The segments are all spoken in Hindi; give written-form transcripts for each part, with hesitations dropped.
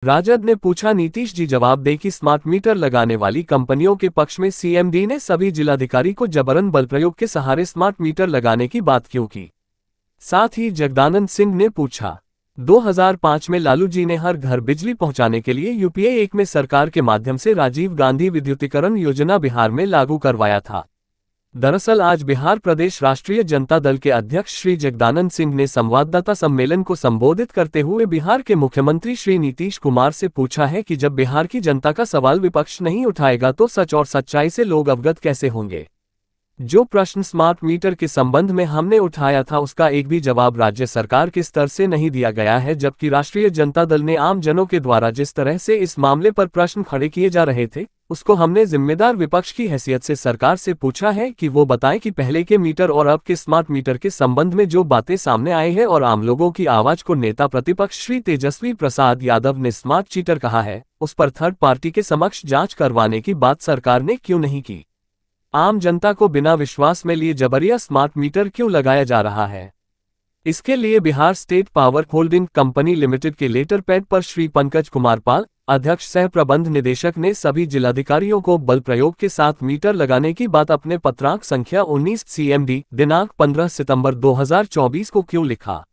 राजद ने पूछा, नीतीश जी जवाब दे कि स्मार्ट मीटर लगाने वाली कंपनियों के पक्ष में सीएमडी ने सभी जिलाधिकारी को जबरन बल प्रयोग के सहारे स्मार्ट मीटर लगाने की बात क्यों की। साथ ही जगदानंद सिंह ने पूछा, 2005 में लालू जी ने हर घर बिजली पहुंचाने के लिए यूपीए 1 में सरकार के माध्यम से राजीव गांधी विद्युतीकरण योजना बिहार में लागू करवाया था। दरअसल आज बिहार प्रदेश राष्ट्रीय जनता दल के अध्यक्ष श्री जगदानंद सिंह ने संवाददाता सम्मेलन को संबोधित करते हुए बिहार के मुख्यमंत्री श्री नीतीश कुमार से पूछा है कि जब बिहार की जनता का सवाल विपक्ष नहीं उठाएगा तो सच और सच्चाई से लोग अवगत कैसे होंगे। जो प्रश्न स्मार्ट मीटर के संबंध में हमने उठाया था उसका एक भी जवाब राज्य सरकार के स्तर से नहीं दिया गया है, जबकि राष्ट्रीय जनता दल ने आम जनों के द्वारा जिस तरह से इस मामले पर प्रश्न खड़े किए जा रहे थे उसको हमने जिम्मेदार विपक्ष की हैसियत से सरकार से पूछा है कि वो बताएं कि पहले के मीटर और अब के स्मार्ट मीटर के संबंध में जो बातें सामने आई है और आम लोगों की आवाज को नेता प्रतिपक्ष श्री तेजस्वी प्रसाद यादव ने स्मार्ट चीटर कहा है उस पर थर्ड पार्टी के समक्ष जांच करवाने की बात सरकार ने क्यों नहीं की। आम जनता को बिना विश्वास में लिए जबरिया स्मार्ट मीटर क्यों लगाया जा रहा है। इसके लिए Bihar state power holding company limited के लेटर पैड पर श्री पंकज कुमार पाल, अध्यक्ष सह प्रबंध निदेशक ने सभी जिलाधिकारियों को बल प्रयोग के साथ मीटर लगाने की बात अपने पत्रांक संख्या 19 सीएमडी दिनांक 15 सितंबर 2024 को क्यों लिखा।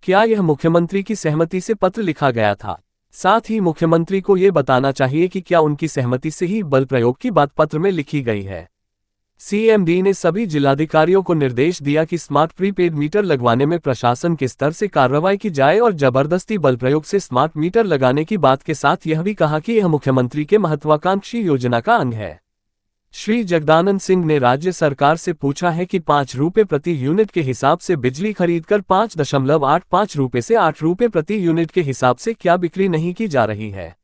क्या यह मुख्यमंत्री की सहमति से पत्र लिखा गया था। साथ ही मुख्यमंत्री को यह बताना चाहिए कि क्या उनकी सहमति से ही बल प्रयोग की बात पत्र में लिखी गई है। सीएमडी ने सभी जिलाधिकारियों को निर्देश दिया कि स्मार्ट प्रीपेड मीटर लगवाने में प्रशासन के स्तर से कार्रवाई की जाए और जबरदस्ती बल प्रयोग से स्मार्ट मीटर लगाने की बात के साथ यह भी कहा कि यह मुख्यमंत्री के महत्वाकांक्षी योजना का अंग है। श्री जगदानंद सिंह ने राज्य सरकार से पूछा है कि 5 रुपये प्रति यूनिट के हिसाब से बिजली खरीदकर 5.85 रुपये से 8 रुपये प्रति यूनिट के हिसाब से क्या बिक्री नहीं की जा रही है।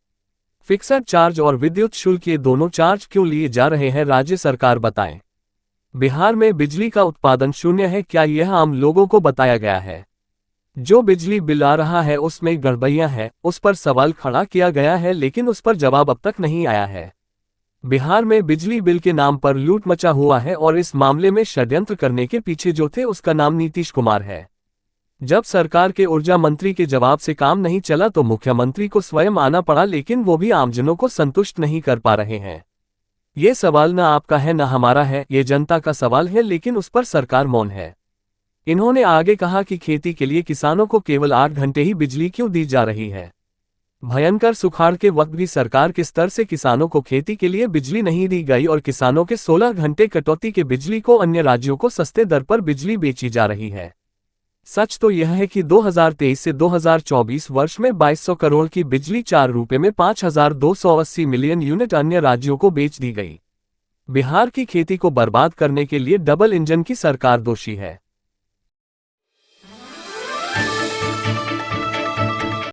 फिक्सड चार्ज और विद्युत शुल्क ये दोनों चार्ज क्यों लिए जा रहे हैं, राज्य सरकार बताएं। बिहार में बिजली का उत्पादन शून्य है, क्या यह आम लोगों को बताया गया है। जो बिजली बिल आ रहा है उसमें गड़बड़ियां हैं, उस पर सवाल खड़ा किया गया है लेकिन उस पर जवाब अब तक नहीं आया है। बिहार में बिजली बिल के नाम पर लूट मचा हुआ है और इस मामले में षड्यंत्र करने के पीछे जो थे उसका नाम नीतीश कुमार है। जब सरकार के ऊर्जा मंत्री के जवाब से काम नहीं चला तो मुख्यमंत्री को स्वयं आना पड़ा, लेकिन वो भी आमजनों को संतुष्ट नहीं कर पा रहे हैं। ये सवाल न आपका है न हमारा है, ये जनता का सवाल है, लेकिन उस पर सरकार मौन है। इन्होंने आगे कहा कि खेती के लिए किसानों को केवल 8 घंटे ही बिजली क्यों दी जा रही है। भयंकर सुखाड़ के वक्त भी सरकार के स्तर से किसानों को खेती के लिए बिजली नहीं दी गई और किसानों के 16 घंटे कटौती के बिजली को अन्य राज्यों को सस्ते दर पर बिजली बेची जा रही है। सच तो यह है कि 2023 से 2024 वर्ष में 2200 करोड़ की बिजली 4 रुपये में 5280 मिलियन यूनिट अन्य राज्यों को बेच दी गई। बिहार की खेती को बर्बाद करने के लिए डबल इंजन की सरकार दोषी है।